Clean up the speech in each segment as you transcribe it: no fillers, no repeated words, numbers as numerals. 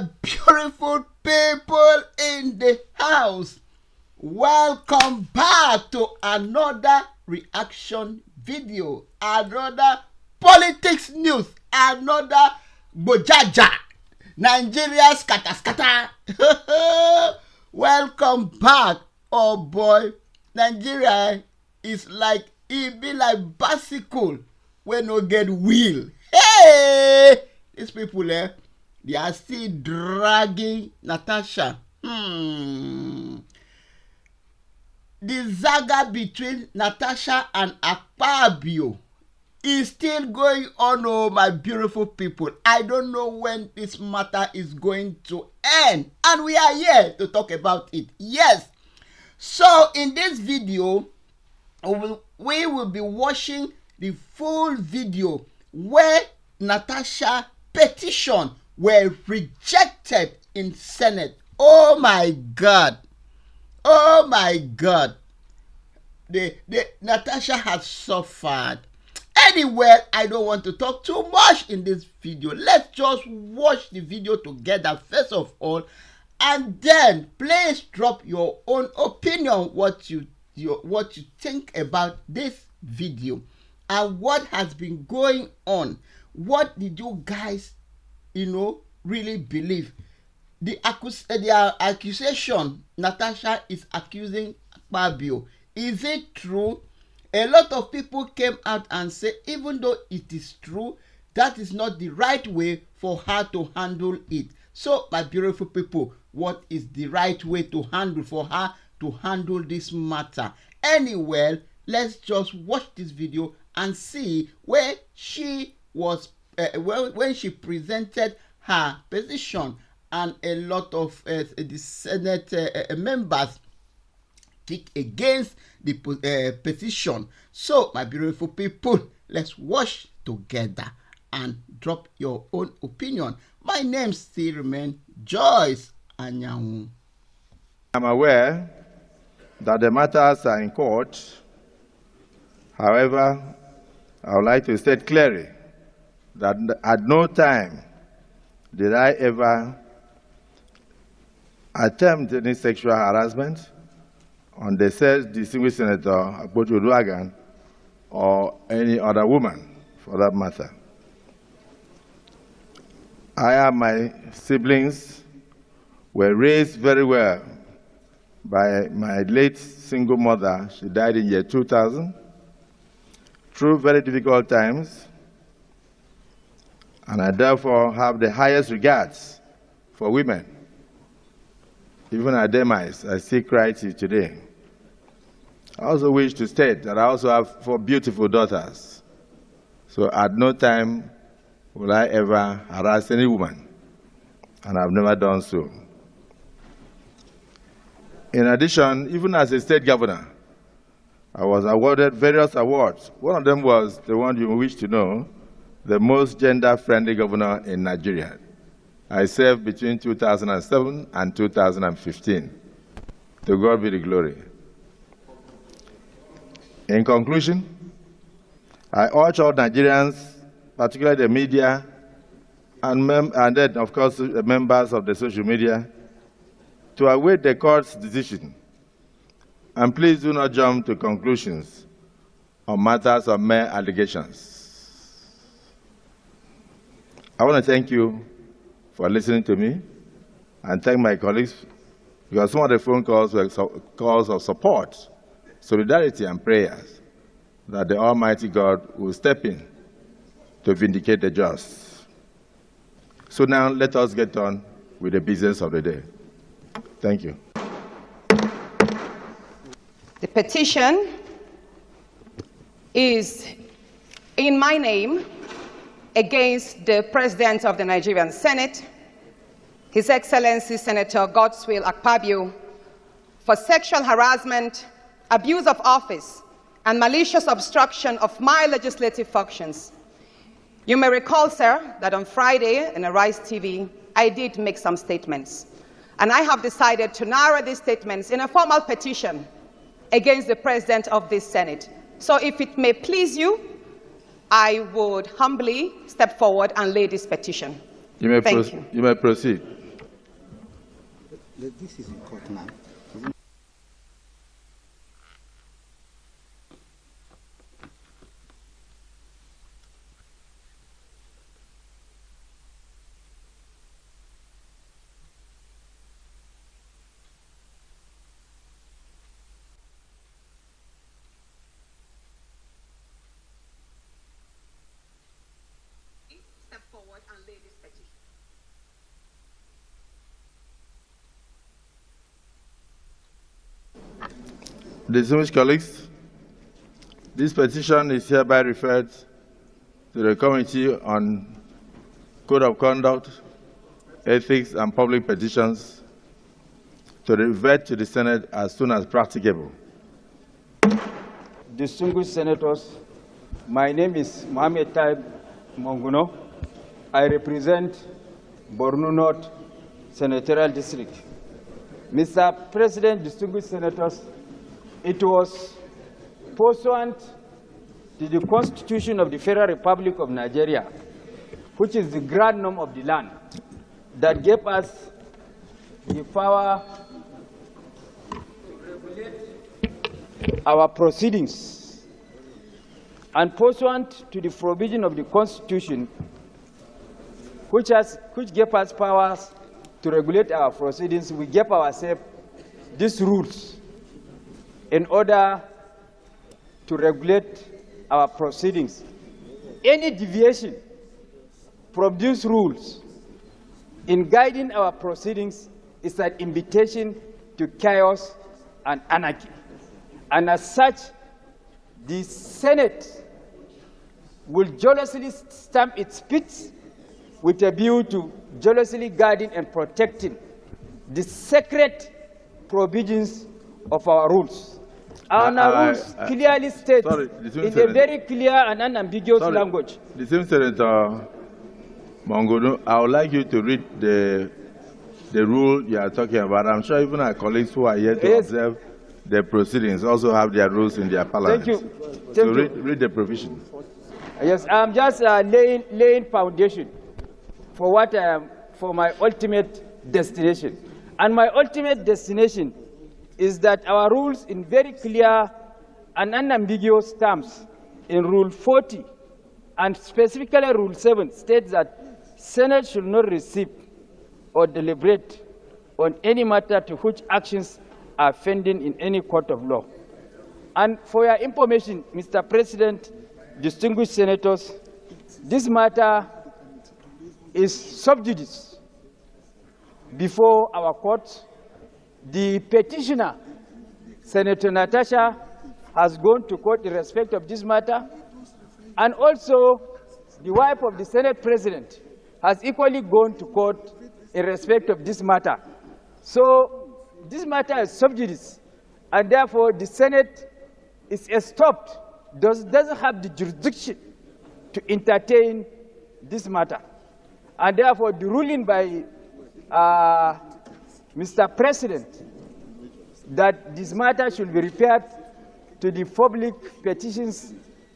Beautiful people in the house, welcome back to another reaction video, another politics news, another bojaja, Nigeria scatter. Welcome back. Oh boy, Nigeria is like, it be like bicycle when no get wheel. Hey, these people there, they are still dragging Natasha. The saga between Natasha and Akpabio is still going on, oh my beautiful people. I don't know when this matter is going to end, and we are here to talk about it. Yes. So in this video, we will be watching the full video where Natasha petition were rejected in Senate. Oh my God. Oh my God. Natasha has suffered. Anyway, I don't want to talk too much in this video. Let's just watch the video together first of all, and then please drop your own opinion, what you think about this video and what has been going on. What did you guys, really believe? The accusation Natasha is accusing Akpabio, is it true? A lot of people came out and said, even though it is true, that is not the right way for her to handle it. So, my beautiful people, what is the right way to handle for her to handle this matter? Anyway, let's just watch this video and see where she was when she presented her position, and a lot of the Senate members kick against the petition. So, my beautiful people, let's watch together and drop your own opinion. My name still remains Joyce Anyanwu. I'm aware that the matters are in court. However, I would like to state clearly that at no time did I ever attempt any sexual harassment on the said distinguished Senator Akpoju Oluwagan or any other woman for that matter. I and my siblings were raised very well by my late single mother. She died in year 2000, through very difficult times, and I therefore have the highest regards for women. Even at demise, I still cry till today. I also wish to state that I also have 4 beautiful daughters. So at no time will I ever harass any woman, and I've never done so. In addition, even as a state governor, I was awarded various awards. One of them was the one you wish to know, the most gender-friendly governor in Nigeria. I served between 2007 and 2015. To God be the glory. In conclusion, I urge all Nigerians, particularly the media, and then, of course, the members of the social media, to await the court's decision. And please do not jump to conclusions on matters of mere allegations. I want to thank you for listening to me, and thank my colleagues, because some of the phone calls were calls of support, solidarity, and prayers that the Almighty God will step in to vindicate the just. So now let us get on with the business of the day. Thank you. The petition is in my name against the President of the Nigerian Senate, His Excellency Senator Godswill Akpabio, for sexual harassment, abuse of office, and malicious obstruction of my legislative functions. You may recall, sir, that on Friday in Arise TV, I did make some statements. And I have decided to narrow these statements in a formal petition against the President of this Senate. So if it may please you, I would humbly step forward and lay this petition. You may proceed. This is in court now. Step forward and lay this petition. Distinguished colleagues, this petition is hereby referred to the Committee on Code of Conduct, Ethics, and Public Petitions to revert to the Senate as soon as practicable. Distinguished senators, my name is Mohamed Taib Monguno. I represent Borno North Senatorial District. Mr. President, distinguished senators, it was pursuant to the Constitution of the Federal Republic of Nigeria, which is the grand norm of the land, that gave us the power to regulate our proceedings. And pursuant to the provision of the Constitution, which gave us powers to regulate our proceedings, we gave ourselves these rules in order to regulate our proceedings. Any deviation from these rules in guiding our proceedings is an invitation to chaos and anarchy. And as such, the Senate will jealously stamp its feet with a view to jealously guarding and protecting the sacred provisions of our rules. Our rules clearly state in a very clear and unambiguous language. The same Senator Monguno, I would like you to read the rule you are talking about. I'm sure even our colleagues who are here to observe the proceedings also have their rules in their parliament. Thank you. Read the provision. Yes, I'm just laying foundation for for my ultimate destination. And my ultimate destination is that our rules in very clear and unambiguous terms in Rule 40 and specifically Rule 7 states that Senate should not receive or deliberate on any matter to which actions are pending in any court of law. And for your information, Mr. President, distinguished senators, this matter is sub judice before our court. The petitioner, Senator Natasha, has gone to court in respect of this matter, and also the wife of the Senate President has equally gone to court in respect of this matter. So this matter is sub judice, and therefore the Senate is stopped, doesn't have the jurisdiction to entertain this matter. And therefore the ruling by Mr. President that this matter should be referred to the Public Petitions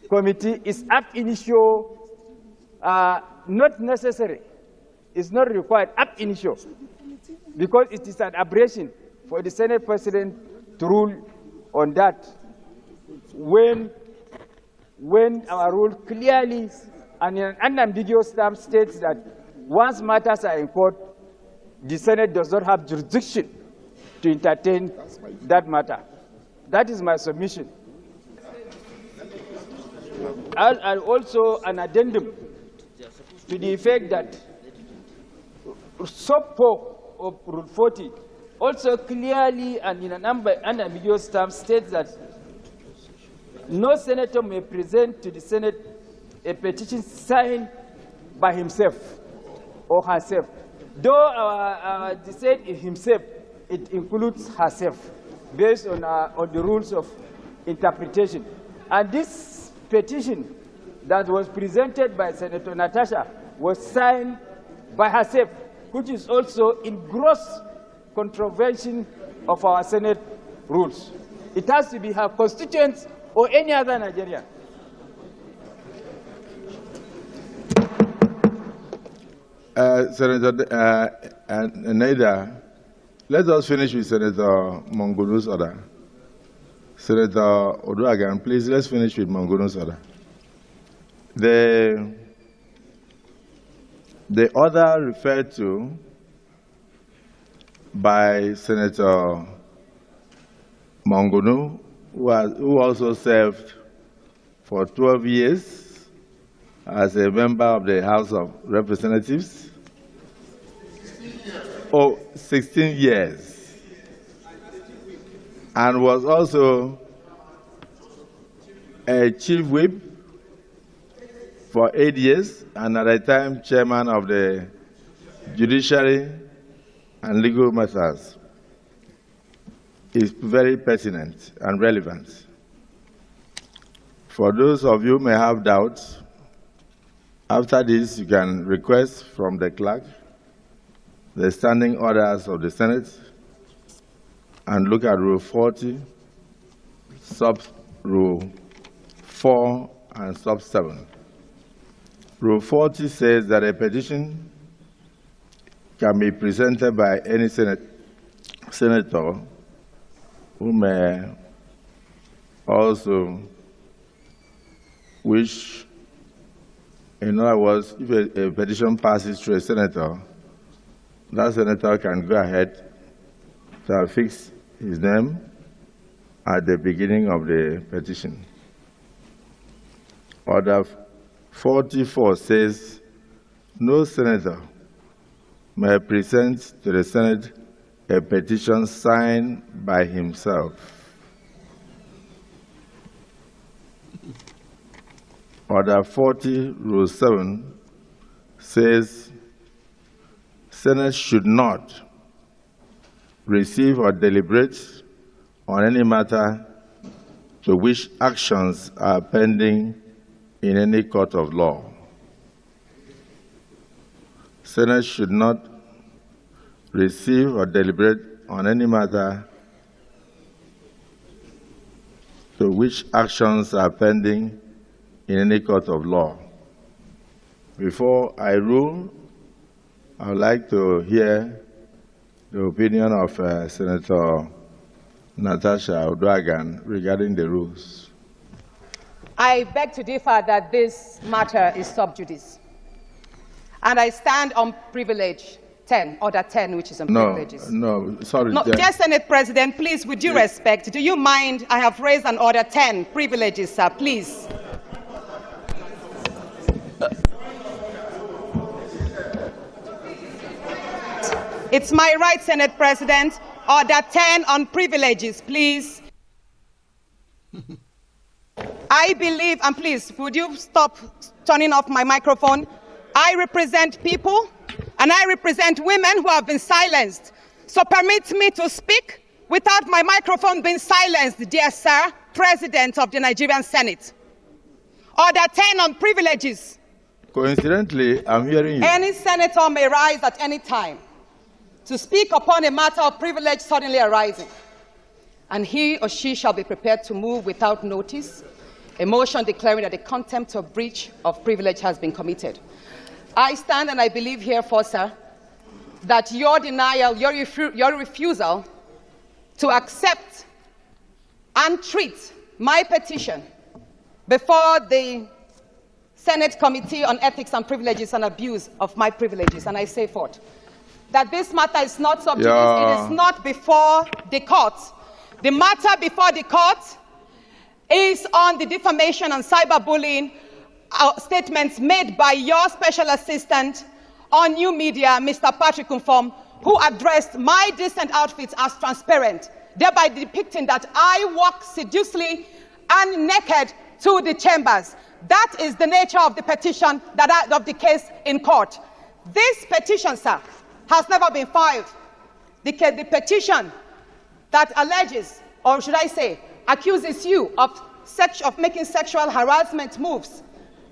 Committee is ab initio not necessary. It's not required ab initio, because it is an aberration for the Senate President to rule on that when our rule clearly and in an unambiguous term states that once matters are in court, the Senate does not have jurisdiction to entertain that matter. That is my submission. And also an addendum to the effect that sub 4 of Rule 40 also clearly and in an unambiguous term states that no senator may present to the Senate a petition signed by himself or herself. Though the said himself, it includes herself, based on the rules of interpretation. And this petition that was presented by Senator Natasha was signed by herself, which is also in gross contravention of our Senate rules. It has to be her constituents or any other Nigerian. Senator Naida, Let us finish with Senator Mongunu's order. Senator Oduagan, please, let's finish with Mongunu's order. The order referred to by Senator Mongunu, who also served for 12 years as a member of the House of Representatives. 16 years. And was also a chief whip for 8 years, and at the time chairman of the Judiciary and Legal Matters. Is very pertinent and relevant. For those of you who may have doubts, after this you can request from the clerk the standing orders of the Senate and look at Rule 40, Sub-Rule 4, and Sub-7. Rule 40 says that a petition can be presented by any senator who may also wish, in other words, if a petition passes through a senator, that senator can go ahead to affix his name at the beginning of the petition. Order 44 says, no senator may present to the Senate a petition signed by himself. Order 40, Rule 7 says, Senate should not receive or deliberate on any matter to which actions are pending in any court of law. Senate should not receive or deliberate on any matter to which actions are pending in any court of law. Before I rule, I would like to hear the opinion of Senator Natasha Oduagan regarding the rules. I beg to differ that this matter is sub judice. And I stand on privilege 10, order 10, which is on privileges. No, sorry. No, dear Senate President, please, with due respect, do you mind? I have raised an order 10, privileges, sir, please. It's my right, Senate President. Order 10 on privileges, please. I believe, and please, would you stop turning off my microphone? I represent people, and I represent women who have been silenced. So permit me to speak without my microphone being silenced, dear sir, President of the Nigerian Senate. Order 10 on privileges. Coincidentally, I'm hearing you. Any senator may rise at any time to speak upon a matter of privilege suddenly arising, and he or she shall be prepared to move without notice a motion declaring that a contempt or breach of privilege has been committed. I stand and I believe herefore, sir, that your denial, your refusal to accept and treat my petition before the Senate Committee on Ethics and Privileges and Abuse of my privileges, and I say forth, that this matter is not sub judice, it is not before the court. The matter before the court is on the defamation and cyberbullying statements made by your special assistant on new media, Mr. Patrick Umfom, who addressed my decent outfits as transparent, thereby depicting that I walk sedulously and naked to the chambers. That is the nature of the petition, of the case in court. This petition, sir, has never been filed. The petition that alleges, or should I say, accuses you of making sexual harassment moves,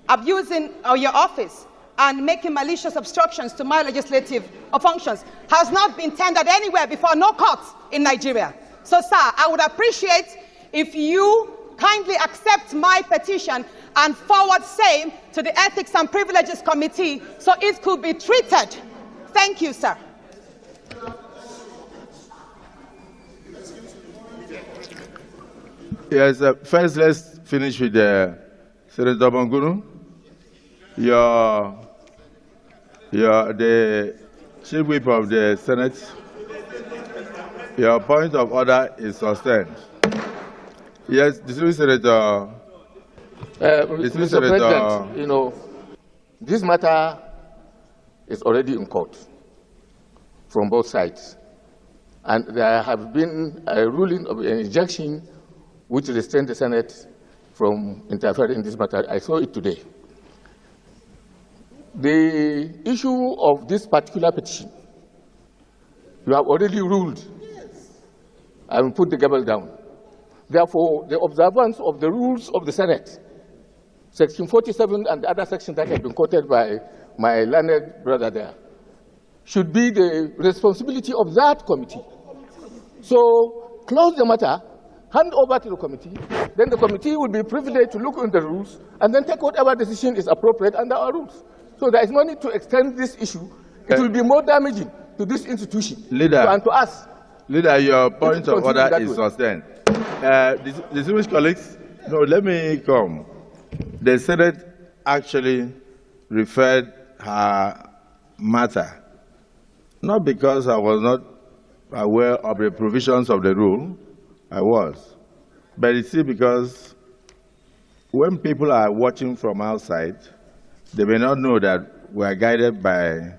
abusing your office, and making malicious obstructions to my legislative functions has not been tendered anywhere before, no court in Nigeria. So, sir, I would appreciate if you kindly accept my petition and forward same to the Ethics and Privileges Committee so it could be treated. Thank you, sir. Yes, first let's finish with Senator Bangunu. The Chief Whip of the Senate. Your point of order is sustained. Yes, distinguished Senator. Mr. President, you know, this matter is already in court from both sides. And there have been a ruling of an injunction which restrained the Senate from interfering in this matter. I saw it today. The issue of this particular petition, you have already ruled and put the gavel down. Therefore, the observance of the rules of the Senate, Section 47 and the other sections that have been quoted by my learned brother there, should be the responsibility of that committee. So close the matter, hand over to the committee, then the committee will be privileged to look at the rules and then take whatever decision is appropriate under our rules. So there is no need to extend this issue. It will be more damaging to this institution and to us. Leader, your point of order is sustained. Distinguished colleagues, no, let me come. The Senate actually referred her matter, not because I was not aware of the provisions of the rule, I was, but it's because when people are watching from outside, they may not know that we are guided by,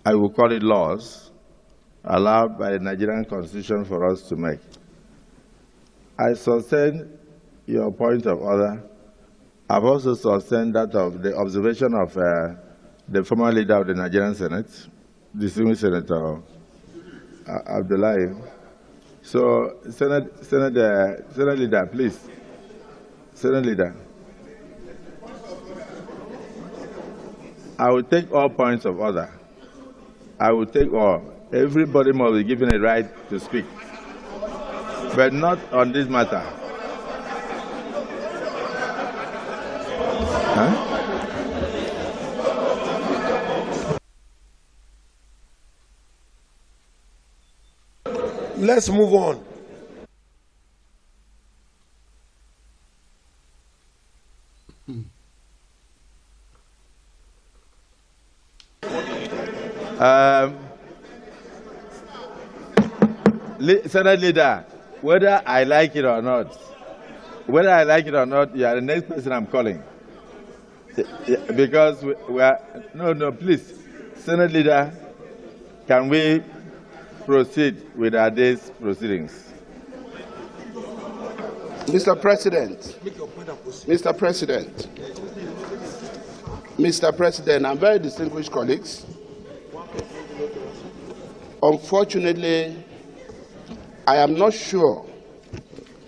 I will call it laws, allowed by the Nigerian Constitution for us to make. I sustain your point of order. I've also sustained that of the observation of the former leader of the Nigerian Senate, distinguished Senator Abdullahi. So, Senate Leader, please. Senate Leader. I will take all points of order. I will take all. Everybody must be given a right to speak, but not on this matter. Huh? Let's move on. Senate Leader, whether I like it or not, you are the next person I'm calling. Because we are, no, please. Senate Leader, can we proceed with our day's proceedings? Mr. President, and very distinguished colleagues, unfortunately, I am not sure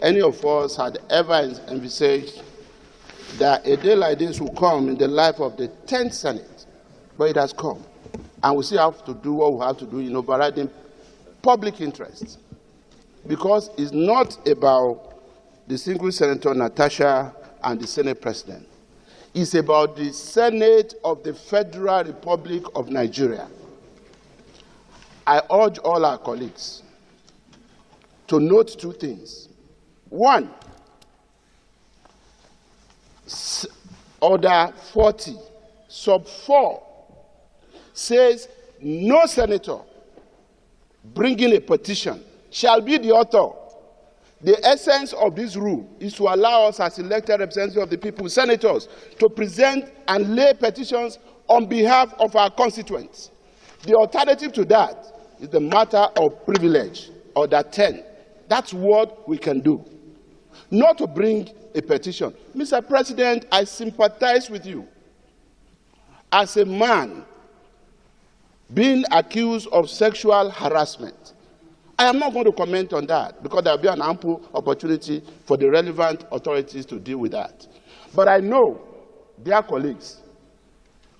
any of us had ever envisaged that a day like this will come in the life of the 10th Senate, but it has come. And we still have to do what we have to do in overriding public interest. Because it's not about distinguished Senator Natasha and the Senate President. It's about the Senate of the Federal Republic of Nigeria. I urge all our colleagues to note two things. One, Order 40, sub 4, says no senator bringing a petition shall be the author. The essence of this rule is to allow us as elected representatives of the people, senators, to present and lay petitions on behalf of our constituents. The alternative to that is the matter of privilege, Order 10. That's what we can do. Not to bring a petition. Mr. President, I sympathize with you. As a man being accused of sexual harassment, I am not going to comment on that because there will be an ample opportunity for the relevant authorities to deal with that. But I know, dear colleagues,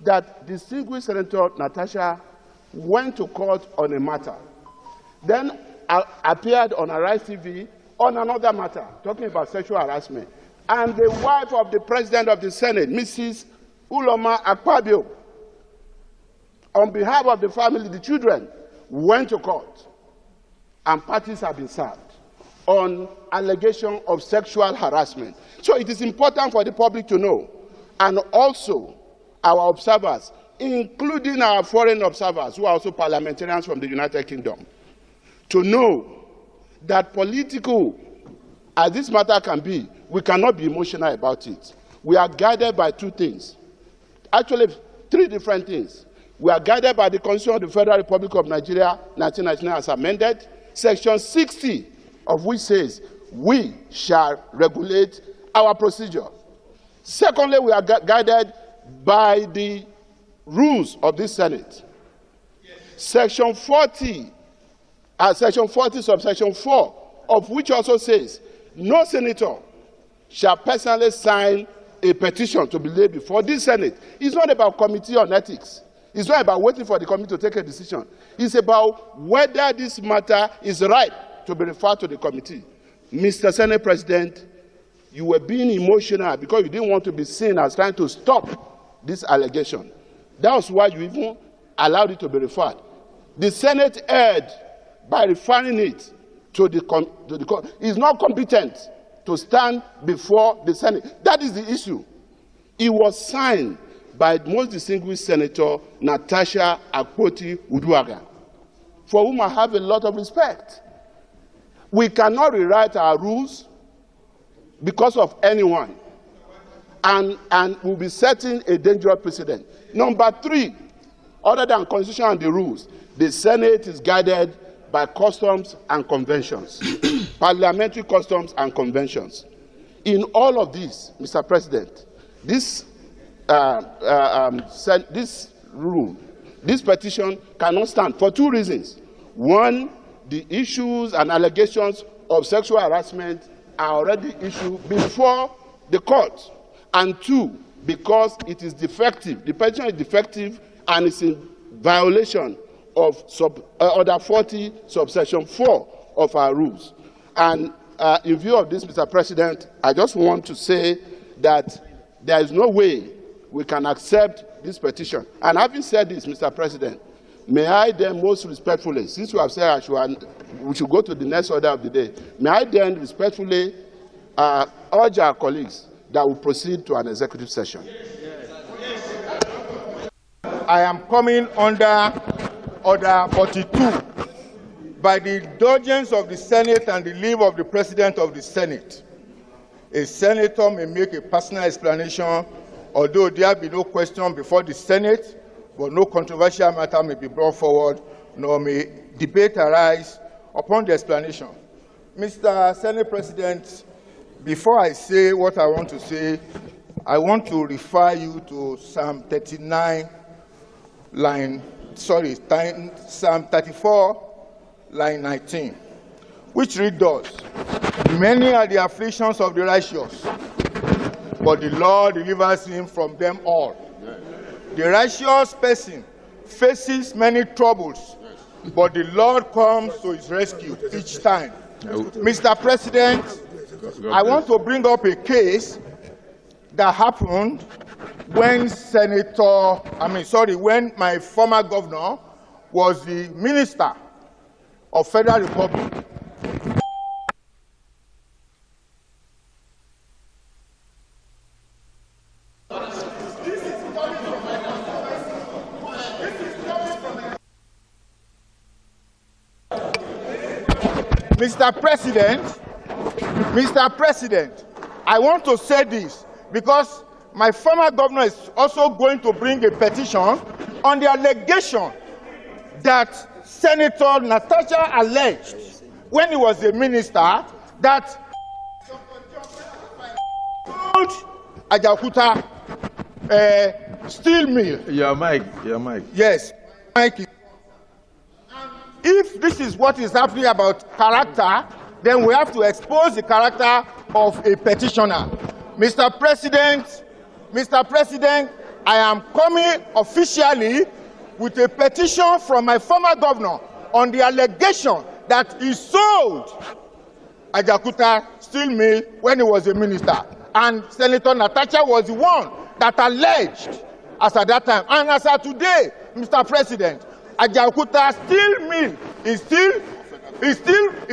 that distinguished Senator Natasha went to court on a matter, then appeared on Arise TV on another matter, talking about sexual harassment. And the wife of the President of the Senate, Mrs. Uloma Akpabio, on behalf of the family, the children, went to court, and parties have been served. on allegation of sexual harassment. So it is important for the public to know, and also our observers, including our foreign observers who are also parliamentarians from the United Kingdom, to know that political as this matter can be, we cannot be emotional about it. We are guided by two things. Actually, three different things. We are guided by the Constitution of the Federal Republic of Nigeria, 1999 as amended, Section 60 of which says we shall regulate our procedure. Secondly, we are guided by the rules of this Senate. Section 40, subsection 4, of which also says no senator shall personally sign a petition to be laid before this Senate. It's not about committee on ethics. It's not about waiting for the committee to take a decision. It's about whether this matter is ripe to be referred to the committee. Mr. Senate President, you were being emotional because you didn't want to be seen as trying to stop this allegation. That was why you even allowed it to be referred. The Senate erred by referring it to the court. Is not competent to stand before the Senate. That is the issue. It was signed by the most distinguished Senator Natasha Akpoti-Uduaghan, for whom I have a lot of respect. We cannot rewrite our rules because of anyone, and we'll be setting a dangerous precedent. Number three, other than Constitution and the rules, the Senate is guided by customs and conventions, parliamentary customs and conventions. In all of this, Mr. President, this petition cannot stand for two reasons. One, the issues and allegations of sexual harassment are already issued before the court. And two, because it is defective. The petition is defective and is in violation of Order 40, subsection 4 of our rules. And in view of this, Mr. President, I just want to say that there is no way we can accept this petition. And having said this, Mr. President, may I then most respectfully, since you have said we should go to the next order of the day, may I then respectfully urge our colleagues that we proceed to an executive session. I am coming under Order 42 by the indulgence of the Senate and the leave of the President of the Senate. A senator may make a personal explanation, although there be no question before the Senate, but no controversial matter may be brought forward, nor may debate arise upon the explanation. Mr. Senate President, before I say what I want to say, I want to refer you to Psalm 39, Psalm 34, line 19, which reads thus: many are the afflictions of the righteous, but the Lord delivers him from them all. The righteous person faces many troubles, but the Lord comes to his rescue each time. Mr. President, I want to bring up a case that happened when when my former governor was the Minister of Federal Republic. Mr. President, I want to say this because my former governor is also going to bring a petition on the allegation that Senator Natasha alleged when he was a minister that sold Ajaokuta steel mill. Your mic. Yes, mic. If this is what is happening about character, then we have to expose the character of a petitioner. Mr. President, I am coming officially with a petition from my former governor on the allegation that he sold Ajaokuta steel mill when he was a minister. And Senator Natasha was the one that alleged as at that time. And as at today, Mr. President, Ajaokuta steel mill is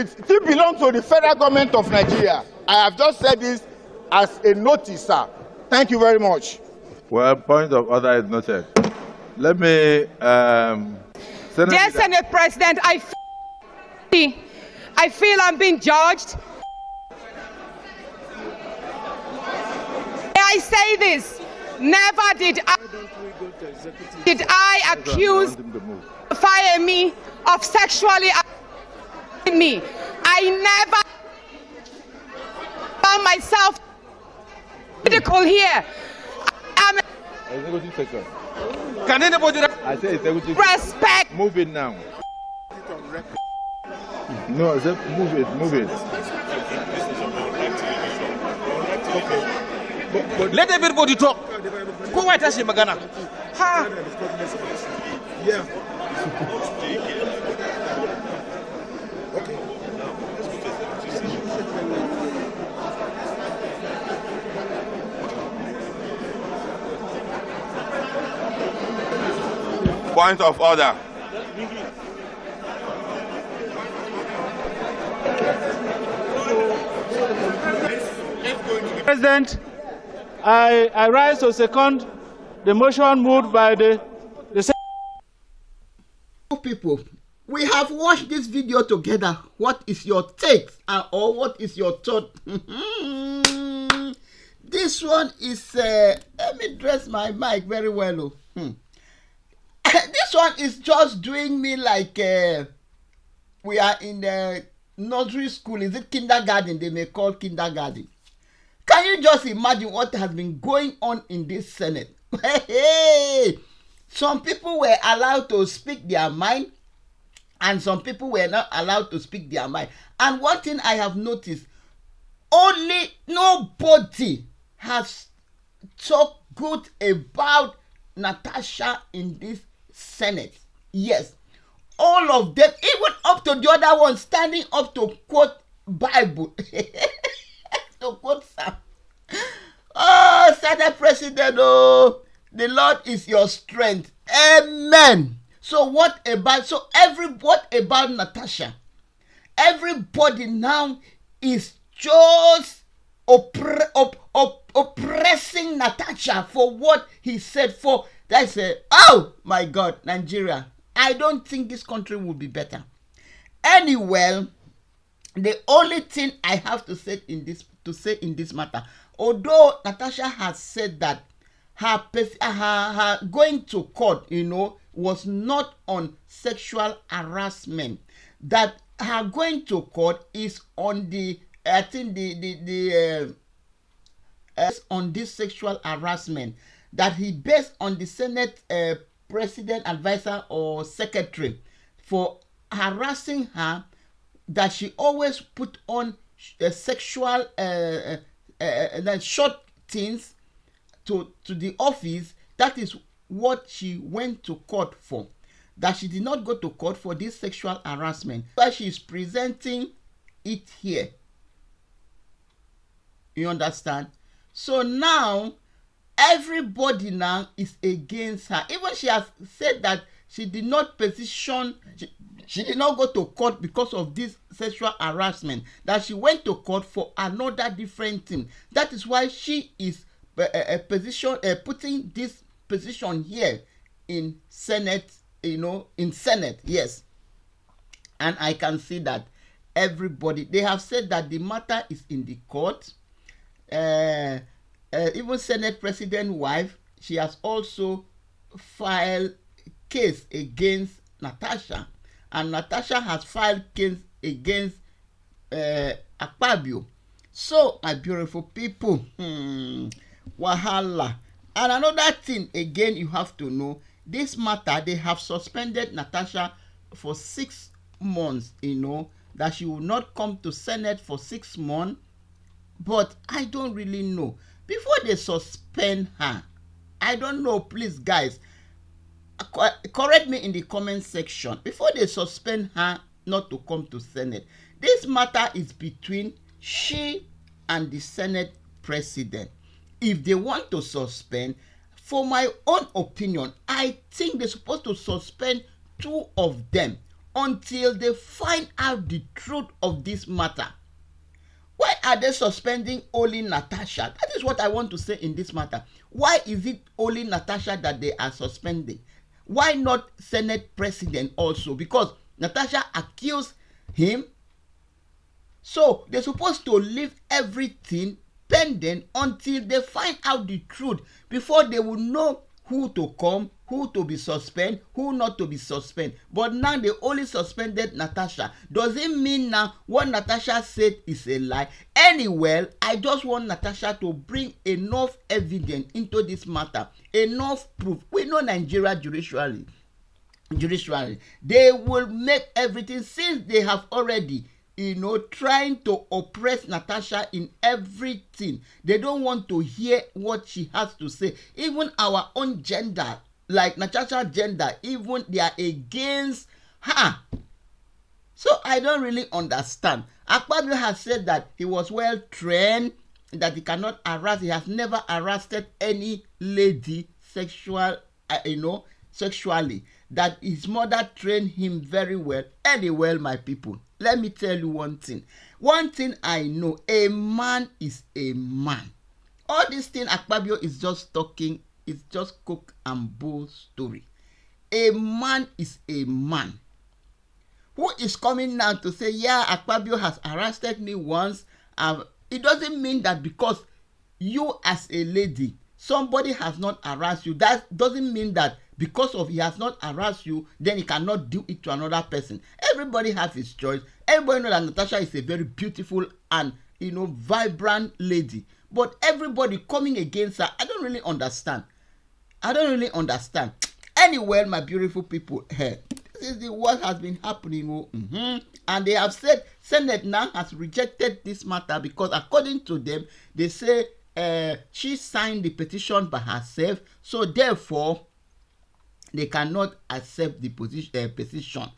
it still belongs to the federal government of Nigeria. I have just said this as a notice, sir. Thank you very much. Well, point of order is noted. Let me, Dear Senate President, I feel I'm being judged. I say this, never did I accuse fire me of sexually assaulting me. I never found myself critical here. Can anybody? I say executive. Respect. Move it now. No, move it, move it. But let everybody talk. Who might ask him Magana? Ha! Yeah. Point of order. President, I rise to second the motion moved by the people. We have watched this video together. What is your take or what is your thought? This one is, let me dress my mic very well. This one is just doing me like we are in the nursery school. Is it kindergarten? They may call kindergarten. Can you just imagine what has been going on in this Senate? Hey, some people were allowed to speak their mind and some people were not allowed to speak their mind. And one thing I have noticed, nobody has talked good about Natasha in this Senate. Yes, all of them, even up to the other one standing up to quote Bible. To quote Sam. Oh, Senate President, oh, the Lord is your strength. Amen. So what about Natasha? Everybody now is just oppressing Natasha for what he said. For that's oh my God, Nigeria. I don't think this country will be better. Anyway, the only thing I have to say in this matter, although Natasha has said that her going to court, was not on sexual harassment, that her going to court is on the, I think on this sexual harassment that he based on the Senate president, advisor or secretary for harassing her, that she always put on sexual short things to the office. That is what she went to court for. That she did not go to court for this sexual harassment. But she is presenting it here. You understand? So now everybody now is against her. Even she has said that she did not petition. She did not go to court because of this sexual harassment. That she went to court for another different thing. That is why she is putting this position here in Senate. In Senate, yes. And I can see that everybody, they have said that the matter is in the court. Even Senate President wife, she has also filed case against Natasha. And Natasha has filed case against Akpabio. So, my beautiful people, wahala. And another thing, again, you have to know, this matter, they have suspended Natasha for 6 months, that she will not come to Senate for 6 months. But I don't really know. Before they suspend her, I don't know, please, guys, correct me in the comment section. Before they suspend her not to come to Senate, this matter is between she and the Senate president. If they want to suspend, for my own opinion, I think they're supposed to suspend 2 of them until they find out the truth of this matter. Why are they suspending only Natasha? That is what I want to say in this matter. Why is it only Natasha that they are suspending? Why not Senate President also? Because Natasha accused him. So they're supposed to leave everything pending until they find out the truth before they will know who to come, who to be suspended, who not to be suspended. But now they only suspended Natasha. Does it mean now what Natasha said is a lie? Anyway, I just want Natasha to bring enough evidence into this matter, enough proof. We know Nigeria judicially, they will make everything, since they have already trying to oppress Natasha in everything. They don't want to hear what she has to say. Even our own gender, like Natasha gender, even they are against her. So I don't really understand. Akpabio has said that he was well trained, that he cannot harass. He has never harassed any lady sexually. That his mother trained him very well. Anyway, my people, let me tell you one thing. One thing I know, a man is a man. All this thing Akpabio is just talking, is just cook and bull story. A man is a man. Who is coming now to say, yeah, Akpabio has arrested me once? It doesn't mean that because you as a lady, somebody has not harassed you. That doesn't mean that because of he has not harassed you, then he cannot do it to another person. Everybody has his choice. Everybody knows that Natasha is a very beautiful and vibrant lady. But everybody coming against her, I don't really understand. Anyway, my beautiful people, this is what has been happening. And they have said Senate now has rejected this matter because according to them, they say she signed the petition by herself, so therefore they cannot accept the petition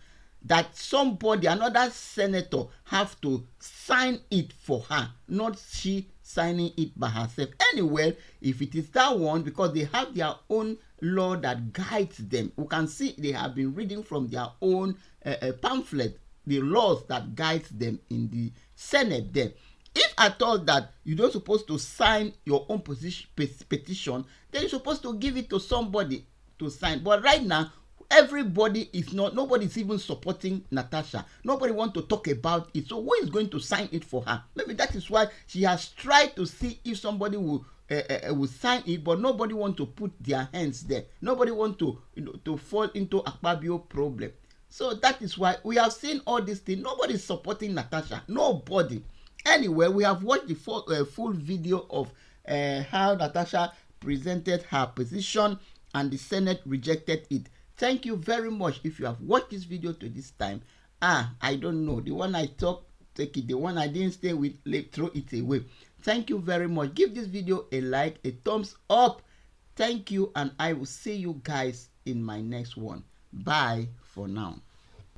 that somebody, another senator, have to sign it for her, not she signing it by herself. Anyway, if it is that one, because they have their own law that guides them, we can see they have been reading from their own pamphlet, the laws that guides them in the Senate there. If I thought that you don't supposed to sign your own petition, then you're supposed to give it to somebody to sign. But right now, everybody is not, nobody is even supporting Natasha. Nobody want to talk about it. So who is going to sign it for her? Maybe that is why she has tried to see if somebody will sign it, but nobody want to put their hands there. Nobody want to to fall into Akpabio problem. So that is why we have seen all these things. Nobody is supporting Natasha. Nobody. Anyway, we have watched the full video of how Natasha presented her position and the Senate rejected it. Thank you very much if you have watched this video to this time. I don't know. The one I talked, take it. The one I didn't stay with, throw it away. Thank you very much. Give this video a like, a thumbs up. Thank you, and I will see you guys in my next one. Bye for now.